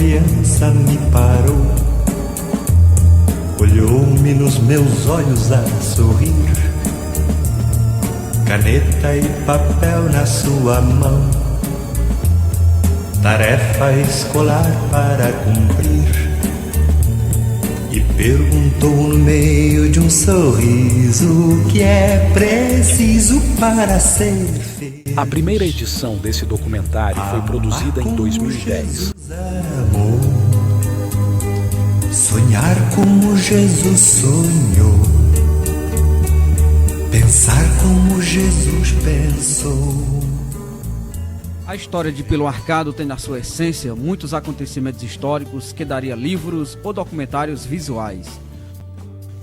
criança me parou, olhou-me nos meus olhos a sorrir, caneta e papel na sua mão, tarefa escolar para cumprir, e perguntou no meio de um sorriso o que é preciso para ser feliz. A primeira edição desse documentário foi produzida em 2010. Amor, sonhar como Jesus sonhou, pensar como Jesus pensou. A história de Pilão Arcado tem na sua essência muitos acontecimentos históricos que daria livros ou documentários visuais.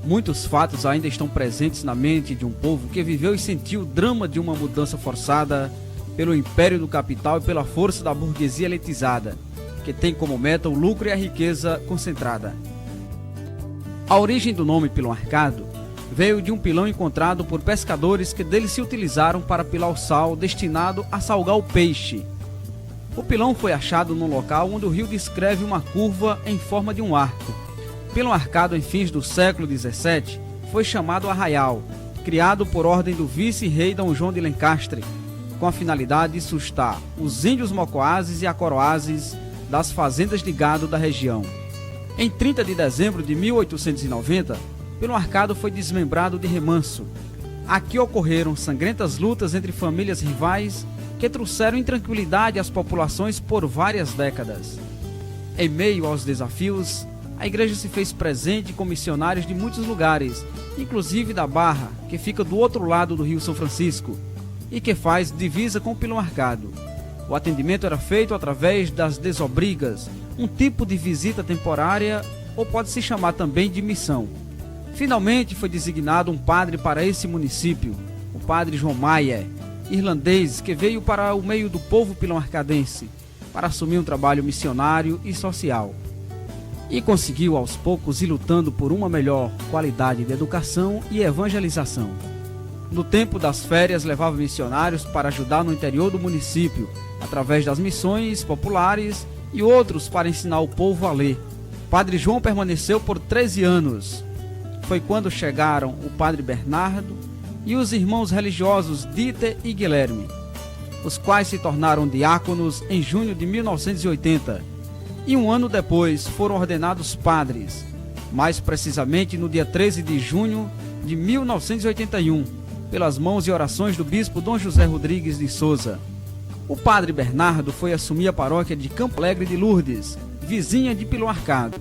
Muitos fatos ainda estão presentes na mente de um povo que viveu e sentiu o drama de uma mudança forçada pelo império do capital e pela força da burguesia elitizada, que tem como meta o lucro e a riqueza concentrada. A origem do nome Pilão Arcado veio de um pilão encontrado por pescadores que dele se utilizaram para pilar o sal destinado a salgar o peixe. O pilão foi achado num local onde o rio descreve uma curva em forma de um arco. Pilão Arcado, em fins do século XVII, foi chamado Arraial, criado por ordem do vice-rei D. João de Lencastre, com a finalidade de sustar os índios mocoazes e acoroazes das fazendas de gado da região. Em 30 de dezembro de 1890, Pilão Arcado foi desmembrado de Remanso. Aqui ocorreram sangrentas lutas entre famílias rivais que trouxeram intranquilidade às populações por várias décadas. Em meio aos desafios, a igreja se fez presente com missionários de muitos lugares, inclusive da Barra, que fica do outro lado do Rio São Francisco, e que faz divisa com Pilão Arcado. O atendimento era feito através das desobrigas, um tipo de visita temporária, ou pode-se chamar também de missão. Finalmente foi designado um padre para esse município, o padre João Maia, irlandês que veio para o meio do povo pilão-arcadense, para assumir um trabalho missionário e social. E conseguiu aos poucos ir lutando por uma melhor qualidade de educação e evangelização. No tempo das férias levava missionários para ajudar no interior do município, através das missões populares e outros para ensinar o povo a ler. Padre João permaneceu por 13 anos. Foi quando chegaram o padre Bernardo e os irmãos religiosos Dieter e Guilherme, os quais se tornaram diáconos em junho de 1980, e um ano depois foram ordenados padres, mais precisamente no dia 13 de junho de 1981, pelas mãos e orações do bispo Dom José Rodrigues de Souza. O padre Bernardo foi assumir a paróquia de Campo Alegre de Lourdes, vizinha de Pilão Arcado.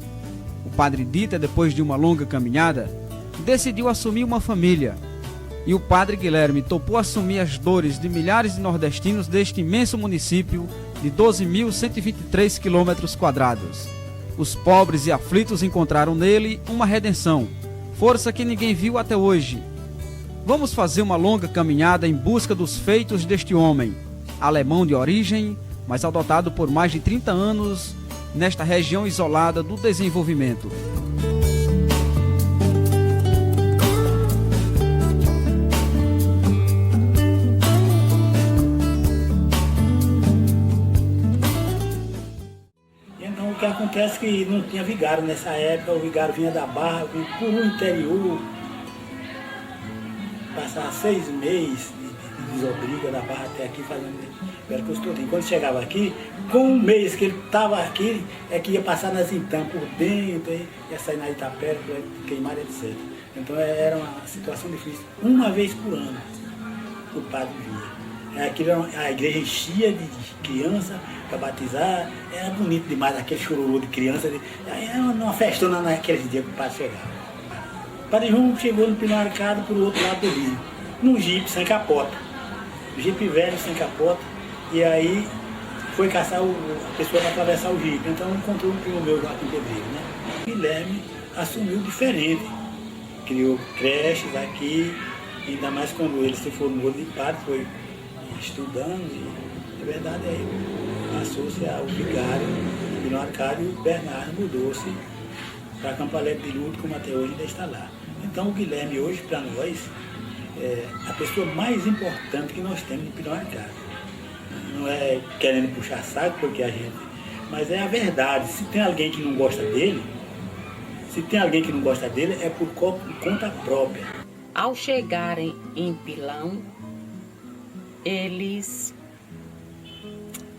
O padre Dieter, depois de uma longa caminhada, decidiu assumir uma família, e o padre Guilherme topou assumir as dores de milhares de nordestinos deste imenso município de 12.123 km². Os pobres e aflitos encontraram nele uma redenção, força que ninguém viu até hoje. Vamos fazer uma longa caminhada em busca dos feitos deste homem, alemão de origem, mas adotado por mais de 30 anos nesta região isolada do desenvolvimento. Então o que acontece é que não tinha vigário nessa época, o vigário vinha da Barra, vinha por o interior, passava 6 meses de desobriga da Barra até aqui fazendo percurso todinho. Quando chegava aqui, com um mês que ele estava aqui, é que ia passar nas Intã por dentro, ia sair na Itapera, queimar, etc. Então era uma situação difícil. Uma vez por ano o padre vinha. A igreja enchia de criança para batizar, era bonito demais, aquele chororô de criança. Era uma festona naqueles dias que o padre chegava. O padre João chegou no Pilão Arcado por outro lado do rio, num jipe sem capota. Jipe velho sem capota. E aí foi caçar a pessoa para atravessar o jipe. Então encontrou um primo meu, Joaquim Pedreiro, né? Guilherme assumiu diferente. Criou creches aqui, ainda mais quando ele se formou de padre, foi estudando, e na verdade aí passou-se ao vigário de Pilão Arcado, e o Bernardo mudou-se para Campo Alegre de Lourdes, como até hoje ainda está lá. Então o Guilherme hoje, para nós, é a pessoa mais importante que nós temos de Pilão Arcado. Não é querendo puxar saco, porque a gente Mas é a verdade. Se tem alguém que não gosta dele, é por conta própria. Ao chegarem em Pilão, eles...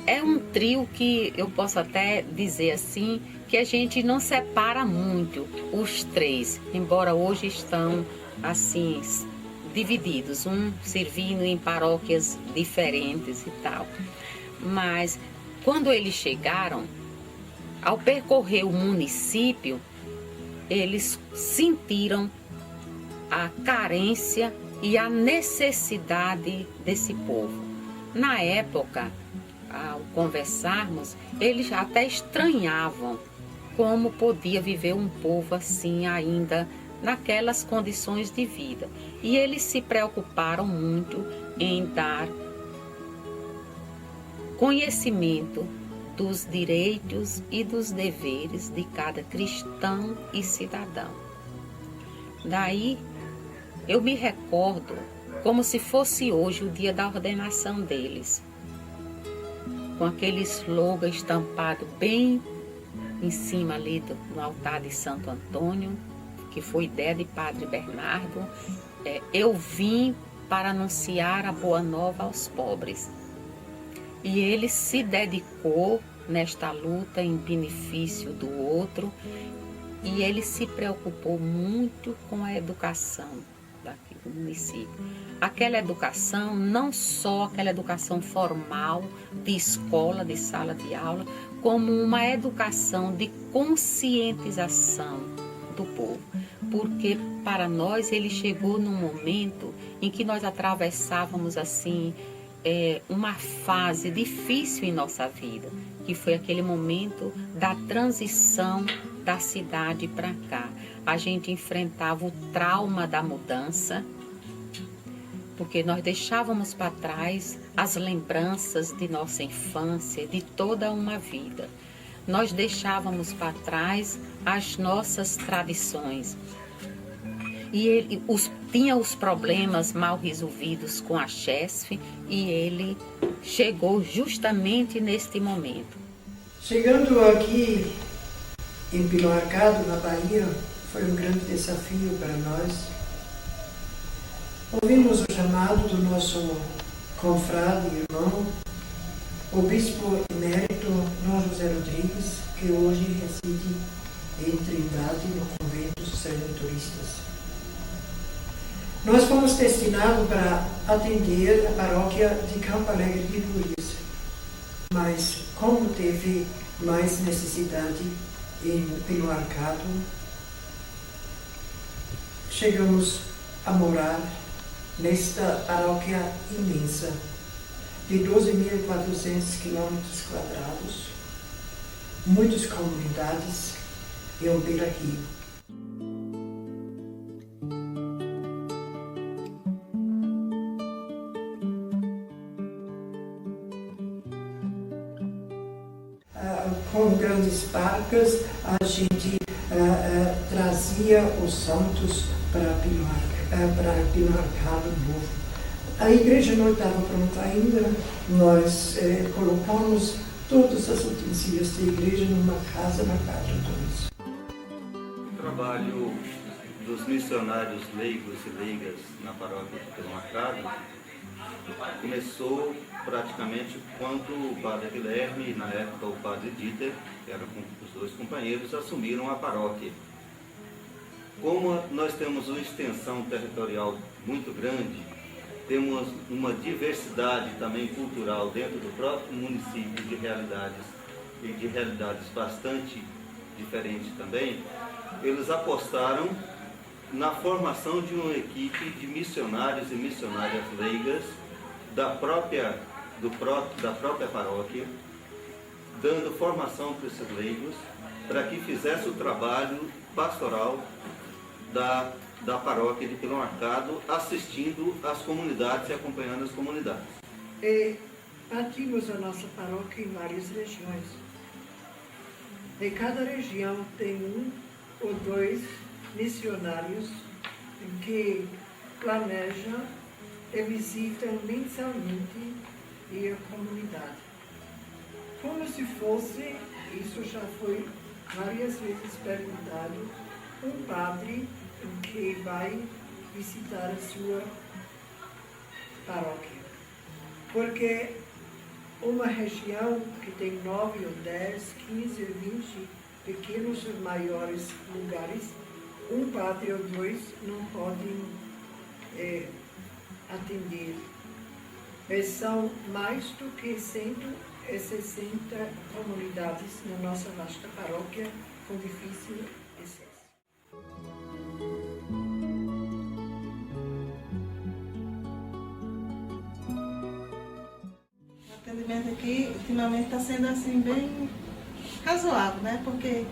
É um trio que eu posso até dizer assim, que a gente não separa muito os três, embora hoje estão assim divididos, um servindo em paróquias diferentes e tal. Mas quando eles chegaram, ao percorrer o município, eles sentiram a carência e a necessidade desse povo. Na época, ao conversarmos, eles até estranhavam como podia viver um povo assim ainda naquelas condições de vida. E eles se preocuparam muito em dar conhecimento dos direitos e dos deveres de cada cristão e cidadão. Daí, eu me recordo como se fosse hoje o dia da ordenação deles, com aquele slogan estampado bem em cima ali no altar de Santo Antônio, que foi ideia de Padre Bernardo. Eu vim para anunciar a boa nova aos pobres. E ele se dedicou nesta luta em benefício do outro, e ele se preocupou muito com a educação daqui do município. Aquela educação, não só aquela educação formal de escola, de sala de aula, como uma educação de conscientização do povo. Porque para nós ele chegou num momento em que nós atravessávamos assim uma fase difícil em nossa vida, que foi aquele momento da transição da cidade para cá. A gente enfrentava o trauma da mudança, porque nós deixávamos para trás as lembranças de nossa infância, de toda uma vida. Nós deixávamos para trás as nossas tradições. E ele tinha os problemas mal resolvidos com a CHESF, e ele chegou justamente neste momento. Chegando aqui em Pilão Arcado, na Bahia, foi um grande desafio para nós. Ouvimos o chamado do nosso confrade e irmão, o bispo emérito Dom José Rodrigues, que hoje reside em Trindade, no convento dos Redentoristas. Nós fomos destinados para atender a paróquia de Campo Alegre de Lourdes, mas como teve mais necessidade em Pilão Arcado, chegamos a morar nesta paróquia imensa, de 12.400 quilômetros quadrados, muitas comunidades e um beira-rio. Com grandes barcas, a gente trazia os santos para Pilão Arcado novo. A igreja não estava pronta ainda, nós colocamos todas as utensílios da igreja numa casa na Padre Antônio. O trabalho dos missionários leigos e leigas na paróquia de Pilão Arcado começou praticamente quando o padre Guilherme e, na época, o padre Dieter, que eram os dois companheiros, assumiram a paróquia. Como nós temos uma extensão territorial muito grande, temos uma diversidade também cultural dentro do próprio município de realidades e de realidades bastante diferentes também, eles apostaram na formação de uma equipe de missionários e missionárias leigas da própria paróquia, dando formação para esses leigos, para que fizesse o trabalho pastoral da paróquia de Pilão Arcado, assistindo as comunidades e acompanhando as comunidades. Partimos a nossa paróquia em várias regiões. Em cada região tem um ou dois missionários que planejam e visitam mensalmente a comunidade, como se fosse isso já foi várias vezes perguntado, um padre que vai visitar a sua paróquia. Porque uma região que tem 9 ou 10, 15 ou 20 pequenos ou maiores lugares, um padre ou dois não podem atender. São mais do que 160 comunidades na nossa vasta paróquia com difícil acesso. O atendimento aqui, ultimamente, está sendo assim bem razoável, né? Porque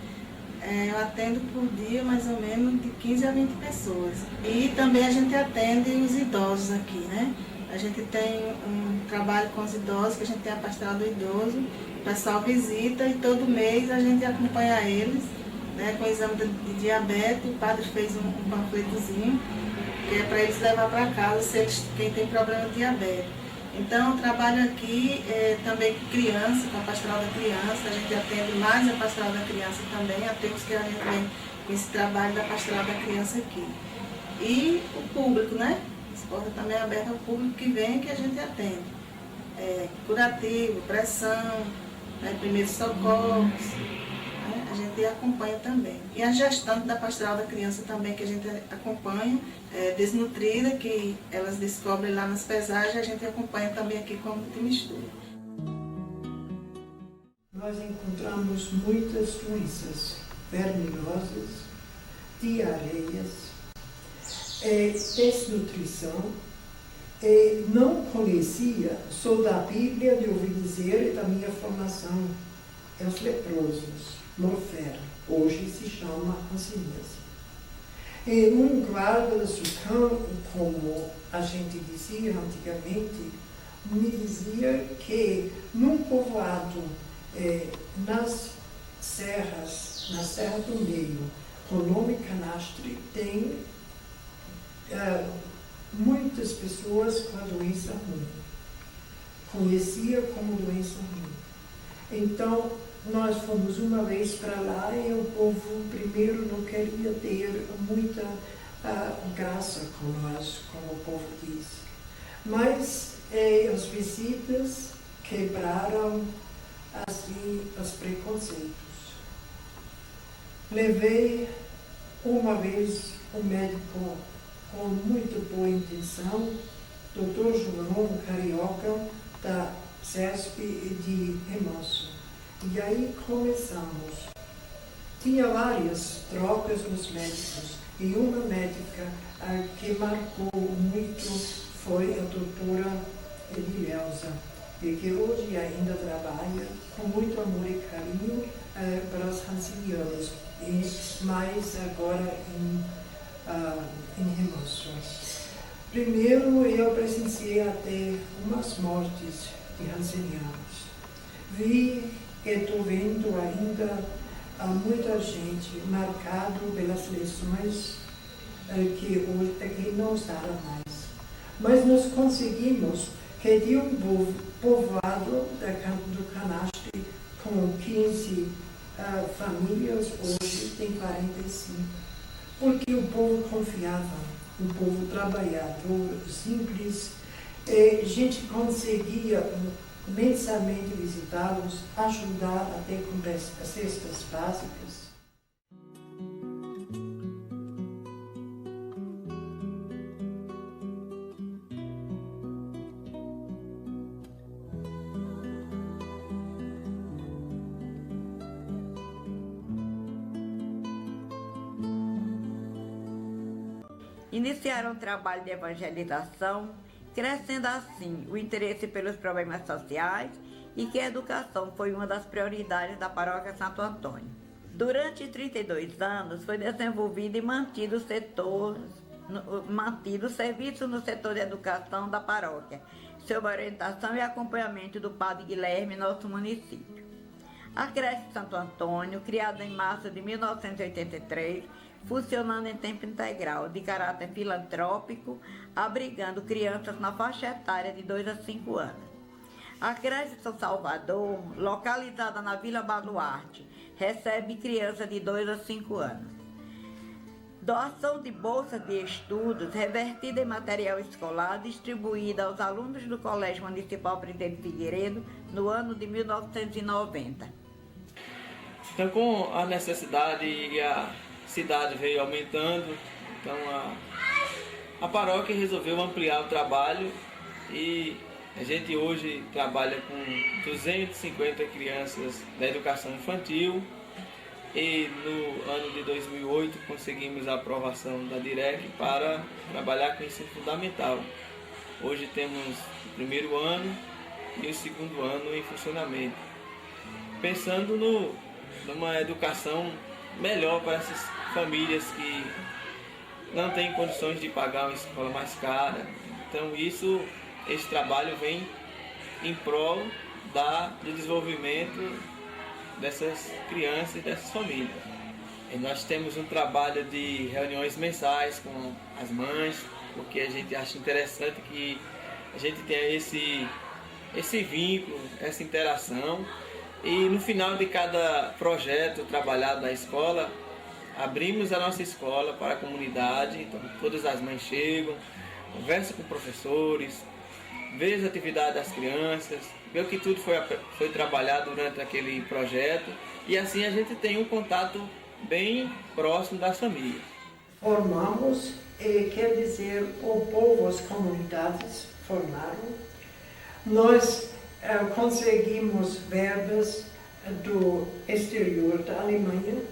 eu atendo por dia mais ou menos de 15 a 20 pessoas. E também a gente atende os idosos aqui, né? A gente tem um trabalho com os idosos, que a gente tem a pastoral do idoso, o pessoal visita e todo mês a gente acompanha eles, né, com o exame de diabetes. O padre fez um panfletozinho, que é para eles levar para casa quem tem problema de diabetes. Então, eu trabalho aqui também com criança, com a pastoral da criança, a gente atende mais a pastoral da criança também, há tempos que a gente vem com esse trabalho da pastoral da criança aqui. E o público, né? As portas também é aberta ao público que vem, que a gente atende. Curativo, pressão, né, primeiros socorros, né, a gente acompanha também. E a gestante da pastoral da criança também, que a gente acompanha, desnutrida, que elas descobrem lá nas pesagens, a gente acompanha também aqui como de mistura. Nós encontramos muitas doenças verminosas, diarreias, desnutrição. Não conhecia, sou da Bíblia, de ouvir dizer, da minha formação, os leprosos, morfera, hoje se chama hanseníase. Um guarda do sulcão, como a gente dizia antigamente, me dizia que num povoado, nas serras, na Serra do Meio, com o nome Canastre, tem muitas pessoas com a doença ruim. Conhecia como doença ruim. Então, nós fomos uma vez para lá e o povo primeiro não queria ter muita graça com nós, como o povo diz. Mas as visitas quebraram assim os preconceitos. Levei uma vez um médico com muito boa intenção, Dr. João Carioca, da CESP de Remanso. E aí começamos. Tinha várias trocas nos médicos, e uma médica que marcou muito foi a doutora Edileuza, e que hoje ainda trabalha com muito amor e carinho para os hansenianos, e mais agora em Remanso. Primeiro, eu presenciei até umas mortes de hansenianos. Vi e estou vendo ainda muita gente marcado pelas lições que hoje não usaram mais. Mas nós conseguimos que de um povoado do Canastre com 15 famílias, hoje tem 45. Porque o povo confiava, o povo trabalhador, simples, a gente conseguia mensalmente visitá-los, ajudar até com cestas básicas. Iniciaram o trabalho de evangelização, crescendo assim o interesse pelos problemas sociais e que a educação foi uma das prioridades da Paróquia Santo Antônio. Durante 32 anos foi desenvolvido e mantido o serviço no setor de educação da paróquia, sob orientação e acompanhamento do Padre Guilherme, nosso município. A creche Santo Antônio, criada em março de 1983, funcionando em tempo integral, de caráter filantrópico, abrigando crianças na faixa etária de 2 a 5 anos. A creche São Salvador, localizada na Vila Baluarte, recebe crianças de 2 a 5 anos. Doação de bolsas de estudos revertida em material escolar distribuída aos alunos do Colégio Municipal Presidente Figueiredo no ano de 1990. Então, com a necessidade e a cidade veio aumentando, então a paróquia resolveu ampliar o trabalho e a gente hoje trabalha com 250 crianças da educação infantil e no ano de 2008 conseguimos a aprovação da DIREC para trabalhar com ensino fundamental. Hoje temos o primeiro ano e o segundo ano em funcionamento, pensando numa educação melhor para essas famílias que não têm condições de pagar uma escola mais cara. Então esse trabalho vem em prol do desenvolvimento dessas crianças e dessas famílias. E nós temos um trabalho de reuniões mensais com as mães, porque a gente acha interessante que a gente tenha esse vínculo, essa interação. E no final de cada projeto trabalhado na escola, abrimos a nossa escola para a comunidade. Então todas as mães chegam, conversam com professores, vê as atividades das crianças, vê o que tudo foi trabalhado durante aquele projeto, e assim a gente tem um contato bem próximo das famílias. Formamos, quer dizer, o povo, as comunidades formaram. Nós conseguimos verbas do exterior da Alemanha,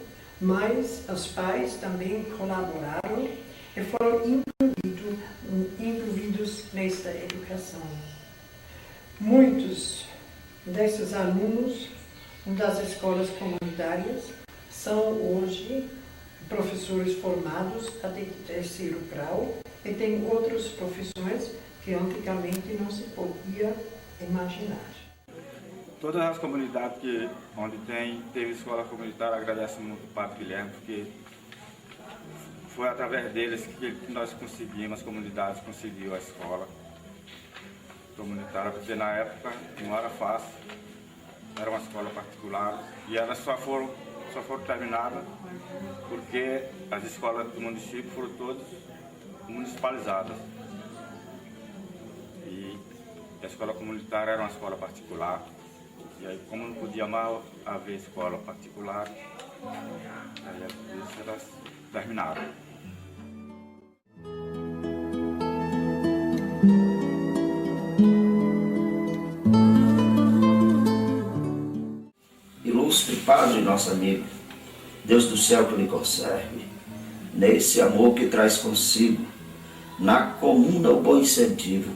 mas os pais também colaboraram e foram envolvidos nesta educação. Muitos desses alunos das escolas comunitárias são hoje professores formados até terceiro grau e têm outras profissões que antigamente não se podia imaginar. Todas as comunidades onde teve escola comunitária agradecem muito o Padre Guilherme, porque foi através deles que nós conseguimos, as comunidades conseguiu a escola comunitária, porque na época não era fácil, era uma escola particular e elas só foram terminadas porque as escolas do município foram todas municipalizadas. E a escola comunitária era uma escola particular, e aí como não podia mais haver escola particular, aí por isso elas terminaram. Ilustre Padre, nosso amigo, Deus do céu que lhe conserve, nesse amor que traz consigo, na comuna o bom incentivo,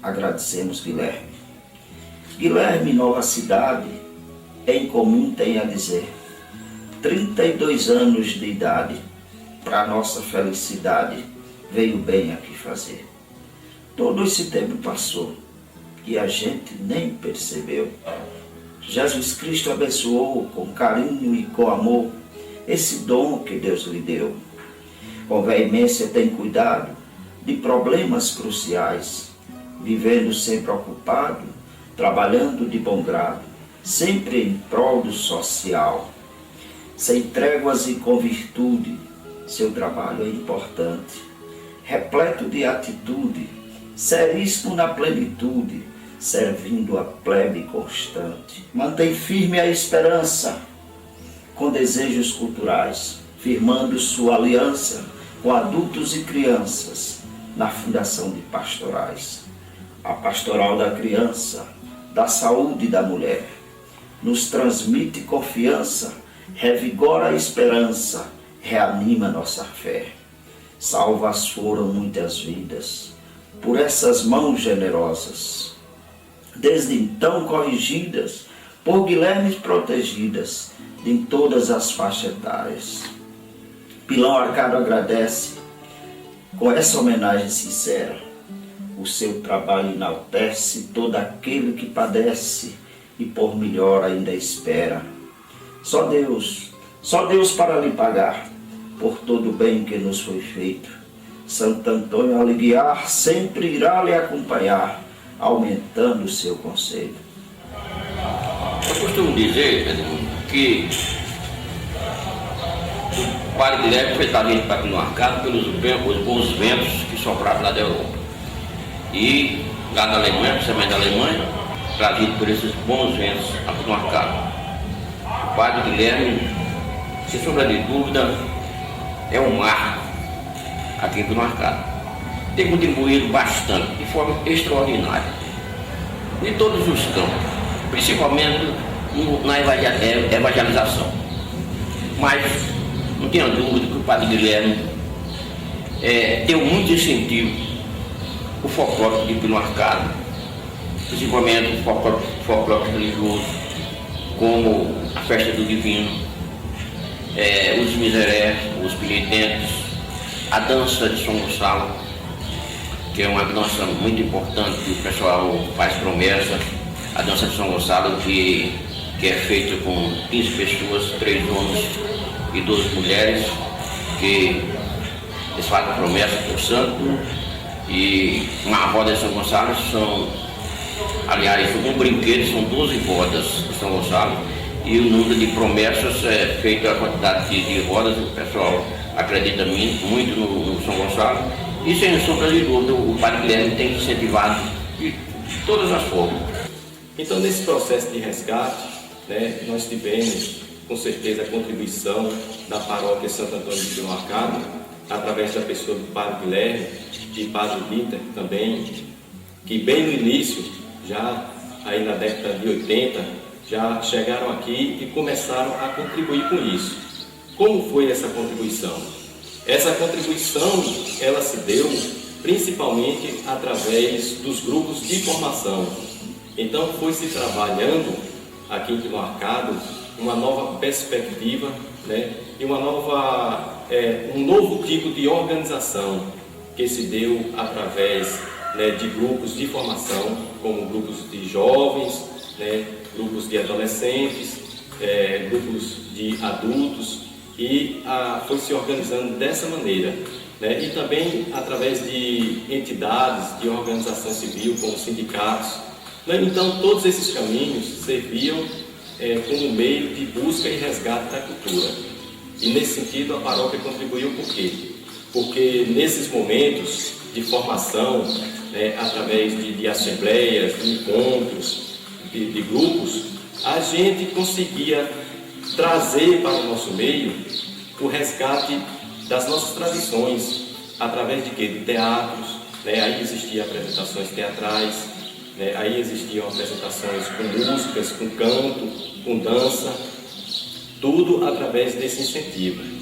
agradecemos Guilherme. Guilherme, nova cidade, em comum tem a dizer, 32 anos de idade, para nossa felicidade, veio bem aqui fazer. Todo esse tempo passou, e a gente nem percebeu. Jesus Cristo abençoou com carinho e com amor esse dom que Deus lhe deu. Com veemência tem cuidado de problemas cruciais, vivendo sempre ocupado, trabalhando de bom grado, sempre em prol do social. Sem tréguas e com virtude, seu trabalho é importante, repleto de atitude, seríssimo na plenitude, servindo a plebe constante. Mantém firme a esperança, com desejos culturais, firmando sua aliança com adultos e crianças na fundação de pastorais. A pastoral da criança, da saúde da mulher, nos transmite confiança, revigora a esperança, reanima nossa fé. Salvas foram muitas vidas, por essas mãos generosas, desde então corrigidas, por Guilherme protegidas, em todas as faixas etárias. Pilão Arcado agradece, com essa homenagem sincera, o seu trabalho enaltece todo aquele que padece e por melhor ainda espera. Só Deus para lhe pagar por todo o bem que nos foi feito. Santo Antônio a lhe guiar, sempre irá lhe acompanhar, aumentando o seu conselho. Eu costumo dizer, Edmundo, que o Padre Guilherme foi trazido para aqui no Arcado pelos bons ventos que sopraram lá da Europa. E lá da Alemanha, principalmente da Alemanha, trazido por esses bons ventos aqui no Arcado. O Padre Guilherme, sem sombra de dúvida, é um marco aqui no Arcado. Tem contribuído bastante, de forma extraordinária, em todos os campos, principalmente na evangelização. Mas não tenha dúvida que o Padre Guilherme deu muito incentivo o folclore de Pino Arcado, principalmente o folclore religioso, como a festa do Divino, os miserés, os penitentes, a dança de São Gonçalo, que é uma dança muito importante que o pessoal faz promessa, a dança de São Gonçalo que é feita com 15 pessoas, 3 homens e 12 mulheres, que eles fazem promessa para o santo. E uma roda de São Gonçalo são, aliás, um brinquedo, são 12 rodas de São Gonçalo, e o número de promessas é feito a quantidade de rodas. O pessoal acredita muito no São Gonçalo, e sem sombra de dúvida o Padre Guilherme tem incentivado de todas as formas. Então, nesse processo de resgate, né, nós tivemos com certeza a contribuição da paróquia Santo Antônio de Pino Arcado, através da pessoa do Padre Guilherme e Padre Dieter também, que bem no início, já aí na década de 80, já chegaram aqui e começaram a contribuir com isso. Como foi essa contribuição? Essa contribuição, ela se deu principalmente através dos grupos de formação. Então foi se trabalhando aqui em Pino Arcado uma nova perspectiva, né, e um novo tipo de organização que se deu através, né, de grupos de formação, como grupos de jovens, né, grupos de adolescentes, grupos de adultos, e foi se organizando dessa maneira, né, e também através de entidades de organização civil, como sindicatos, né. Então todos esses caminhos serviam como meio de busca e resgate da cultura. E nesse sentido a paróquia contribuiu por quê? Porque nesses momentos de formação, né, através de assembleias, de encontros, de grupos, a gente conseguia trazer para o nosso meio o resgate das nossas tradições, através de quê? De teatros, né? Aí existiam apresentações teatrais, né? Aí existiam apresentações com músicas, com canto, com dança, tudo através desse incentivo.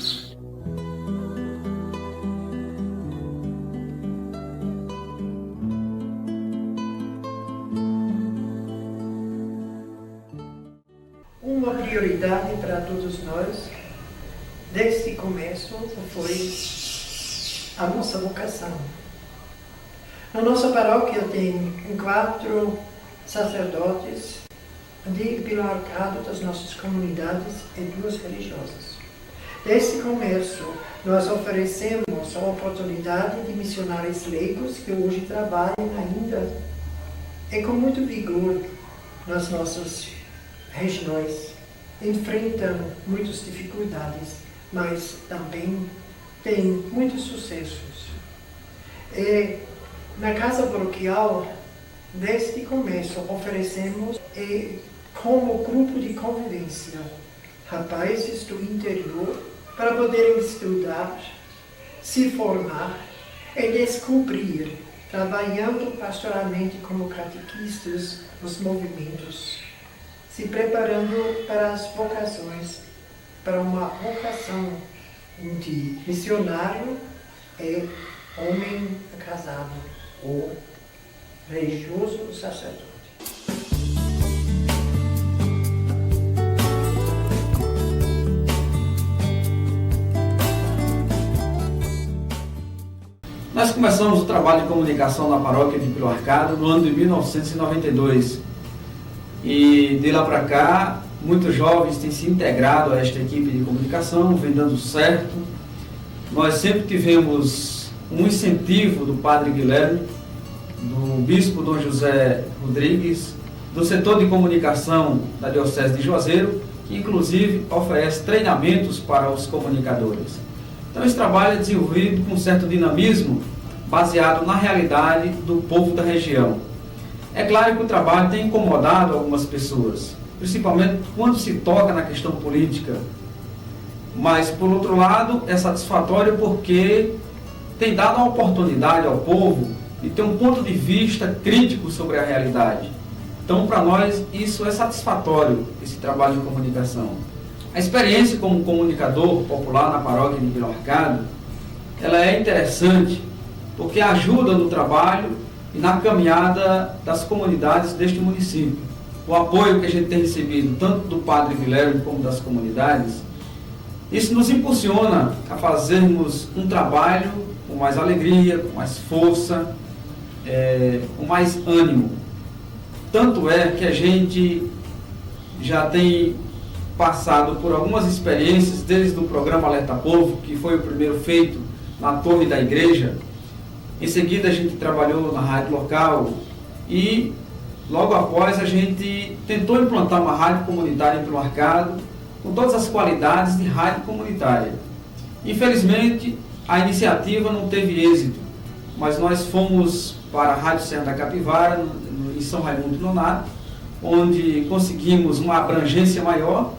Uma prioridade para todos nós, desde o começo, foi a nossa vocação. Na nossa paróquia tem 4 sacerdotes de Pino Arcado das nossas comunidades e 2 religiosas. Desde o começo, nós oferecemos a oportunidade de missionários leigos que hoje trabalham ainda e com muito vigor nas nossas regiões, enfrentam muitas dificuldades, mas também têm muitos sucessos. E na casa paroquial, desde o começo, oferecemos como grupo de convivência rapazes do interior para poderem estudar, se formar e descobrir, trabalhando pastoralmente como catequistas nos movimentos, se preparando para as vocações, para uma vocação de missionário e homem casado ou religioso sacerdote. Nós começamos o trabalho de comunicação na paróquia de Pino Arcado no ano de 1992. E de lá para cá, muitos jovens têm se integrado a esta equipe de comunicação, vem dando certo. Nós sempre tivemos um incentivo do Padre Guilherme, do Bispo Dom José Rodrigues do setor de comunicação da Diocese de Juazeiro, que inclusive oferece treinamentos para os comunicadores. Então esse trabalho é desenvolvido com certo dinamismo, baseado na realidade do povo da região. É claro que o trabalho tem incomodado algumas pessoas, principalmente quando se toca na questão política. Mas, por outro lado, é satisfatório porque tem dado a oportunidade ao povo de ter um ponto de vista crítico sobre a realidade. Então, para nós, isso é satisfatório, esse trabalho de comunicação. A experiência como comunicador popular na paróquia de Vila Arcado, ela é interessante porque ajuda no trabalho e na caminhada das comunidades deste município. O apoio que a gente tem recebido, tanto do Padre Guilherme como das comunidades, isso nos impulsiona a fazermos um trabalho com mais alegria, com mais força, com mais ânimo. Tanto é que a gente já tem passado por algumas experiências, desde o programa Alerta Povo, que foi o primeiro feito na torre da igreja. Em seguida a gente trabalhou na rádio local e logo após a gente tentou implantar uma rádio comunitária em Vila Arcado com todas as qualidades de rádio comunitária. Infelizmente a iniciativa não teve êxito, mas nós fomos para a Rádio Serra da Capivara, em São Raimundo Nonato, onde conseguimos uma abrangência maior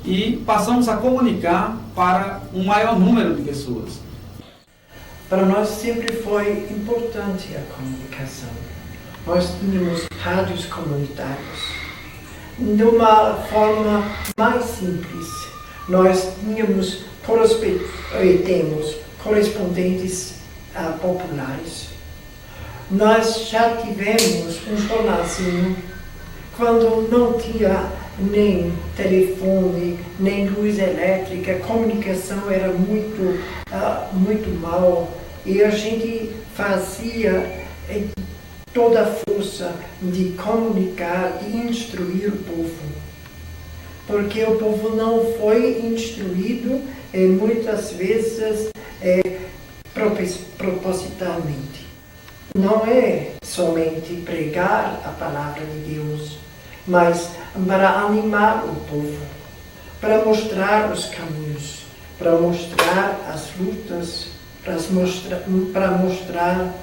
e passamos a comunicar para um maior número de pessoas. Para nós sempre foi importante a comunicação. Nós tínhamos rádios comunitários. De uma forma mais simples, nós tínhamos temos correspondentes populares. Nós já tivemos um jornalzinho quando não tinha nem telefone, nem luz elétrica, a comunicação era muito mal e a gente fazia toda a força de comunicar e instruir o povo. Porque o povo não foi instruído muitas vezes propositalmente. Não é somente pregar a palavra de Deus, mas para animar o povo, para mostrar os caminhos, para mostrar as lutas, para mostrar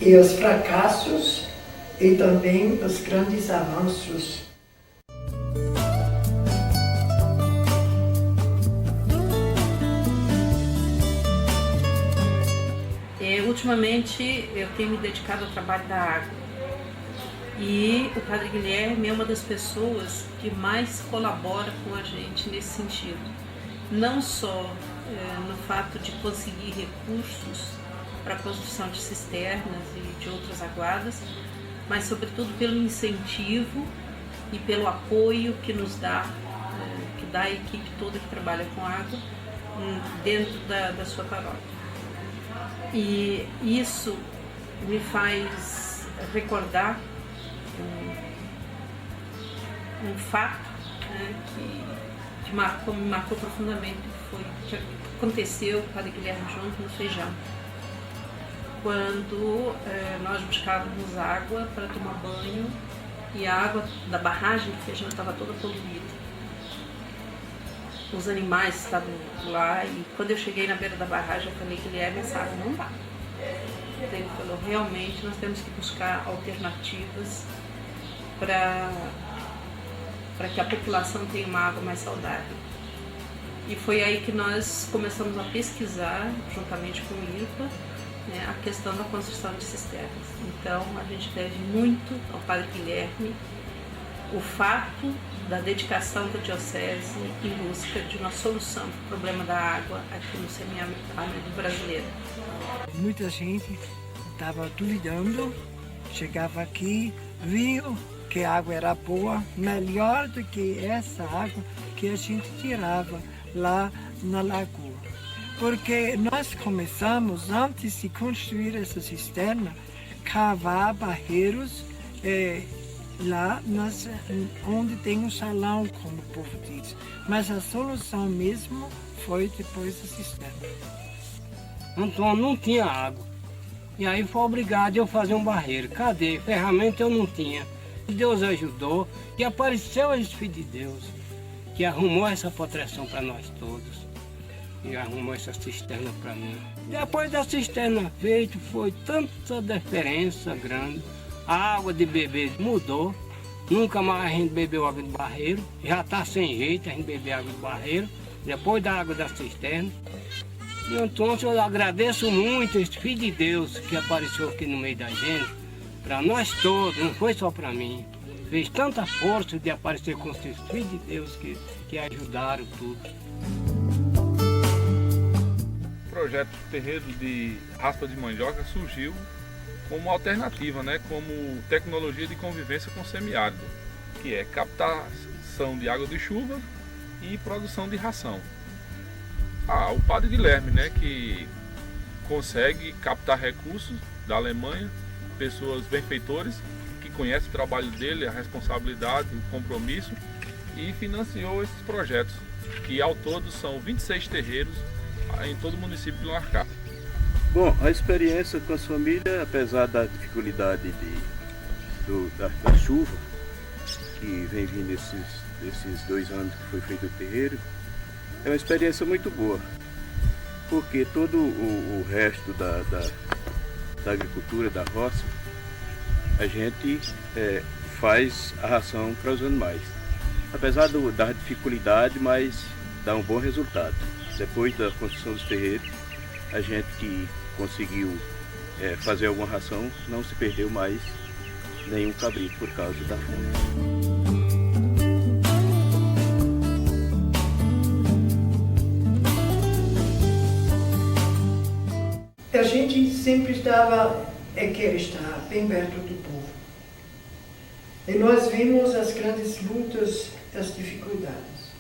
os fracassos e também os grandes avanços. Ultimamente eu tenho me dedicado ao trabalho da água e o Padre Guilherme é uma das pessoas que mais colabora com a gente nesse sentido. Não só no fato de conseguir recursos para a construção de cisternas e de outras aguadas, mas sobretudo pelo incentivo e pelo apoio que nos dá, que dá a equipe toda que trabalha com água dentro da sua paróquia. E isso me faz recordar um fato que me marcou profundamente, que aconteceu com o Padre Guilherme junto no Feijão. Quando nós buscávamos água para tomar banho e a água da barragem do Feijão estava toda poluída. Os animais estavam lá e quando eu cheguei na beira da barragem eu falei, Guilherme, essa água não dá. Então ele falou, realmente nós temos que buscar alternativas para que a população tenha uma água mais saudável. E foi aí que nós começamos a pesquisar, juntamente com o IRPA, a questão da construção de cisternas. Então a gente deve muito ao Padre Guilherme o fato da dedicação da Diocese em busca de uma solução para o problema da água aqui no semiárido brasileiro. Muita gente estava duvidando, chegava aqui, viu que a água era boa, melhor do que essa água que a gente tirava lá na lagoa. Porque nós começamos, antes de construir essa cisterna, cavar barreiros lá onde tem um salão, como o povo diz. Mas a solução mesmo foi depois da cisterna. Antônio não tinha água. E aí foi obrigado eu fazer um barreiro. Cadê? Ferramenta eu não tinha. Deus ajudou e apareceu esse Filho de Deus, que arrumou essa proteção para nós todos. E arrumou essa cisterna para mim. Depois da cisterna feita, foi tanta diferença grande. A água de beber mudou. Nunca mais a gente bebeu água de barreiro. Já está sem jeito a gente beber água de barreiro. Depois da água da cisterna. E então eu agradeço muito esse Filho de Deus que apareceu aqui no meio da gente. Para nós todos, não foi só para mim. Fez tanta força de aparecer com esses Filhos de Deus que ajudaram tudo. O projeto Terreiro de Raspa de Mandioca surgiu como alternativa, né, como tecnologia de convivência com semiárido, que é captação de água de chuva e produção de ração. O Padre Guilherme, né, que consegue captar recursos da Alemanha, pessoas benfeitores que conhecem o trabalho dele, a responsabilidade, o compromisso, e financiou esses projetos, que ao todo são 26 terreiros em todo o município de Lonarcá. Bom, a experiência com as famílias, apesar da dificuldade da chuva, que vem vindo esses 2 anos que foi feito o terreiro, é uma experiência muito boa, porque todo o resto da agricultura, da roça, a gente faz a ração para os animais. Apesar da dificuldade, mas dá um bom resultado. Depois da construção dos terreiros, a gente que conseguiu fazer alguma ração, não se perdeu mais nenhum cabrito por causa da fome. A gente sempre quer estar bem perto do povo. E nós vimos as grandes lutas, as dificuldades.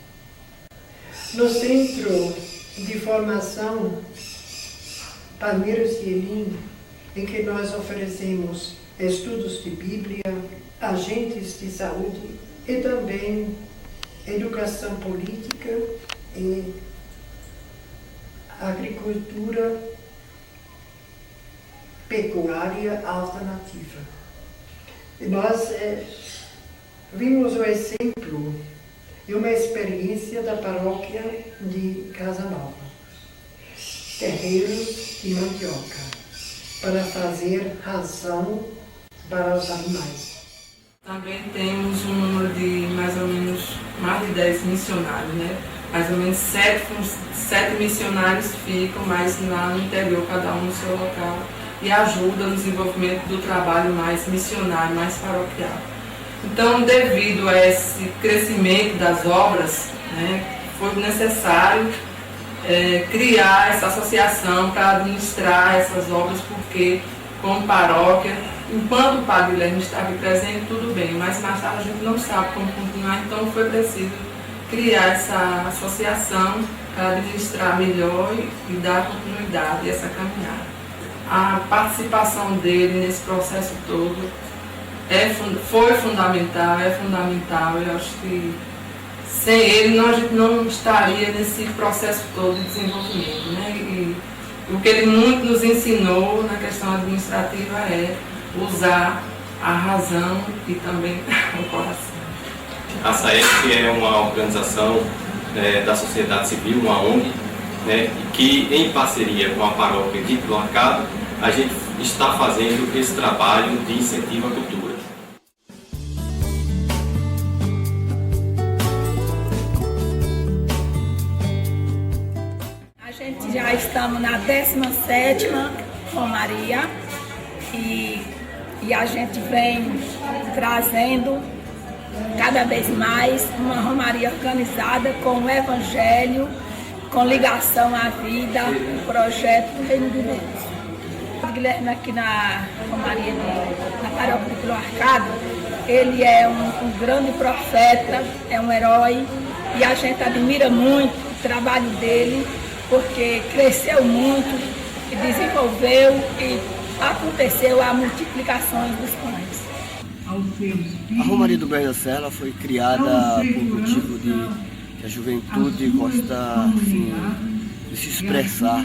No centro de formação Palmeiras de Elim, em que nós oferecemos estudos de Bíblia, agentes de saúde e também educação política e agricultura pecuária alternativa. E nós vimos o exemplo de uma experiência da paróquia de Casa Nova, terreiros de mandioca, para fazer ração para os animais. Também temos um número de mais ou menos mais de 10 missionários, né? Mais ou menos 7 missionários ficam, mas lá no interior, cada um no seu local, e ajuda no desenvolvimento do trabalho mais missionário, mais paroquial. Então, devido a esse crescimento das obras, né, foi necessário criar essa associação para administrar essas obras, porque, como paróquia, enquanto o Padre Guilherme está aqui presente, tudo bem, mas mais tarde a gente não sabe como continuar, então foi preciso criar essa associação para administrar melhor e dar continuidade a essa caminhada. A participação dele nesse processo todo foi fundamental, é fundamental. Eu acho que sem ele a gente não estaria nesse processo todo de desenvolvimento, né? E o que ele muito nos ensinou na questão administrativa é usar a razão e também o coração. A SAESC é uma organização da sociedade civil, uma ONG, né, que em parceria com a paróquia de Lonarcá, a gente está fazendo esse trabalho de incentivo à cultura. A gente já estamos na 17ª Romaria e a gente vem trazendo cada vez mais uma romaria organizada com o Evangelho, com ligação à vida, o projeto do Reino de Deus. O Guilherme aqui na Romaria, na paróquia de Lonarcá, ele é um grande profeta, é um herói e a gente admira muito o trabalho dele, porque cresceu muito e desenvolveu e aconteceu a multiplicação dos pães. A Romaria do Brás da Serra foi criada por motivo de que a juventude gosta assim, de se expressar.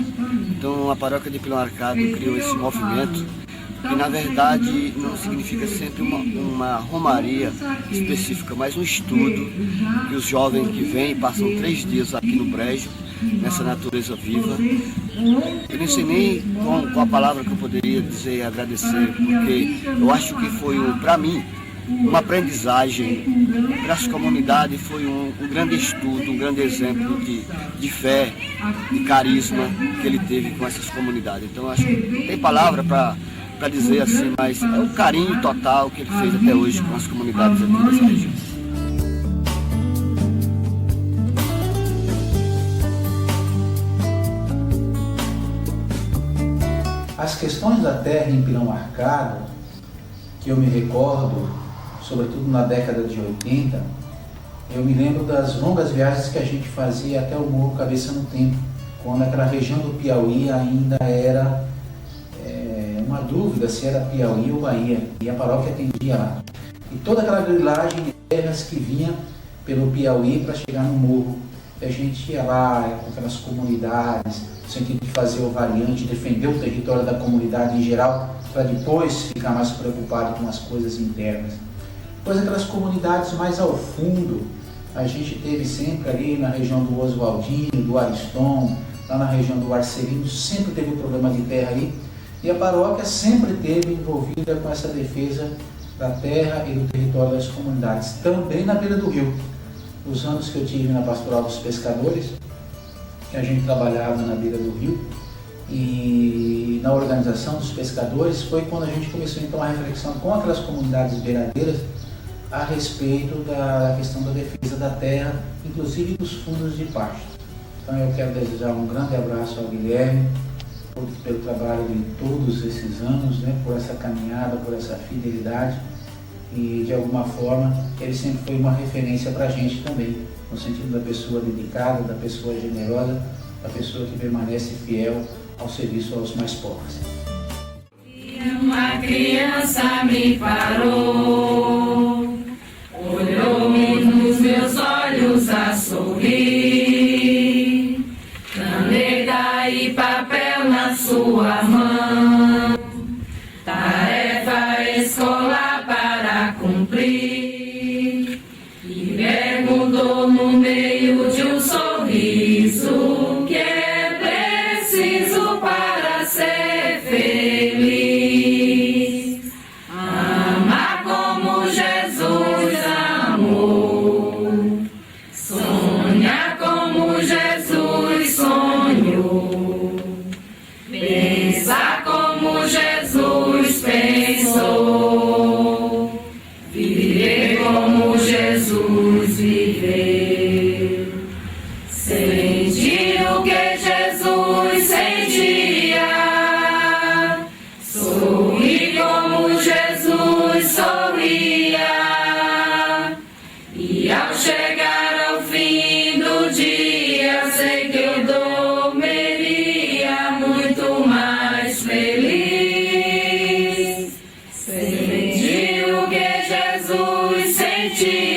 Então a paróquia de Pilão Arcado criou esse movimento, que na verdade não significa sempre uma romaria específica, mas um estudo que os jovens que vêm passam 3 dias aqui no brejo, nessa natureza viva. Eu nem sei nem com a palavra que eu poderia dizer e agradecer, porque eu acho que foi, para mim, uma aprendizagem. Para as comunidades foi um grande estudo, um grande exemplo de fé, de carisma que ele teve com essas comunidades. Então eu acho que não tem palavra para dizer assim, mas é um carinho total que ele fez até hoje com as comunidades aqui dessa região. As questões da terra em Pilão Arcado, que eu me recordo, sobretudo na década de 80, eu me lembro das longas viagens que a gente fazia até o Morro Cabeça no Tempo, quando aquela região do Piauí ainda era uma dúvida se era Piauí ou Bahia, e a paróquia atendia lá. E toda aquela grilagem de terras que vinha pelo Piauí para chegar no morro, a gente ia lá com aquelas comunidades, no sentido de fazer o variante, defender o território da comunidade em geral, para depois ficar mais preocupado com as coisas internas. Depois aquelas comunidades mais ao fundo, a gente teve sempre ali na região do Oswaldinho, do Ariston, lá na região do Arcelino, sempre teve um problema de terra aí, e a paróquia sempre esteve envolvida com essa defesa da terra e do território das comunidades, também na beira do rio. Os anos que eu tive na Pastoral dos Pescadores, que a gente trabalhava na beira do rio, e na organização dos pescadores, foi quando a gente começou então a reflexão com aquelas comunidades beiradeiras a respeito da questão da defesa da terra, inclusive dos fundos de pasto. Então eu quero desejar um grande abraço ao Guilherme, pelo trabalho de todos esses anos, né, por essa caminhada, por essa fidelidade, e de alguma forma ele sempre foi uma referência para a gente também, no sentido da pessoa dedicada, da pessoa generosa, da pessoa que permanece fiel ao serviço aos mais pobres. Uma criança me parou, olhou nos meus olhos a sorrir, caneta e papel na sua mão, tarefa escolar para cumprir, e perguntou no meio de um sorriso que é preciso para ser feliz. Amar como Jesus amou, sonhar como Jesus sonhou, pensar como Jesus pensou, viver como Jesus viveu, sentir o que Jesus sentia, sorrir como Jesus sorria, e ao chegar ao fim do dia sei que eu dormiria muito mais feliz, sentir o que Jesus sentia.